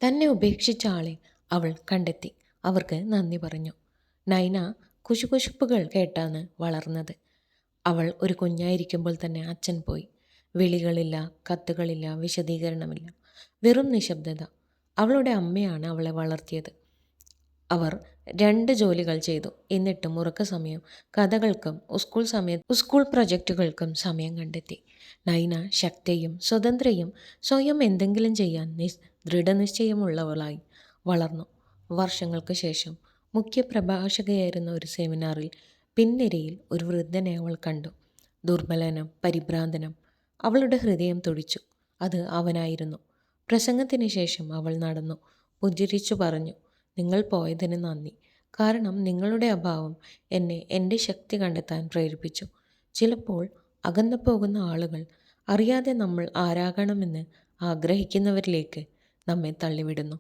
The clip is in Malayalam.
തന്നെ ഉപേക്ഷിച്ച ആളെ അവൾ കണ്ടെത്തി. അവർക്ക് നന്ദി പറഞ്ഞു. നൈന കുശുകുശുപ്പുകൾ കേട്ടാണ് വളർന്നത്. അവൾ ഒരു കുഞ്ഞായിരിക്കുമ്പോൾ തന്നെ അച്ഛൻ പോയി. വിളികളില്ല, കത്തുകളില്ല, വിശദീകരണമില്ല. വെറും നിശബ്ദത. അവളുടെ അമ്മയാണ് അവളെ വളർത്തിയത്. അവർ 2 ജോലികൾ ചെയ്തു. എന്നിട്ടും ഉറക്ക സമയം, കഥകൾക്കും സ്കൂൾ പ്രൊജക്റ്റുകൾക്കും സമയം കണ്ടെത്തി. നൈന ശക്തയും സ്വതന്ത്രയും സ്വയം എന്തെങ്കിലും ചെയ്യാൻ ദൃഢനിശ്ചയമുള്ളവളായി വളർന്നു. വർഷങ്ങൾക്ക് ശേഷം മുഖ്യപ്രഭാഷകയായിരുന്ന ഒരു സെമിനാറിൽ പിൻനിരയിൽ ഒരു വൃദ്ധനെ അവൾ കണ്ടു. ദുർബലനും പരിഭ്രാന്തനും. അവളുടെ ഹൃദയം തുടിച്ചു. അത് അവനായിരുന്നു. പ്രസംഗത്തിന് ശേഷം അവൾ നടന്നു, പുഞ്ചിരിച്ചു പറഞ്ഞു, നിങ്ങൾ പോയതിന് നന്ദി. കാരണം നിങ്ങളുടെ അഭാവം എന്നെ എൻ്റെ ശക്തി കണ്ടെത്താൻ പ്രേരിപ്പിച്ചു. ചിലപ്പോൾ അകന്നു പോകുന്ന ആളുകൾ അറിയാതെ നമ്മൾ ആരാകണമെന്ന് ആഗ്രഹിക്കുന്നവരിലേക്ക് നമ്മെ തള്ളിവിടുന്നു.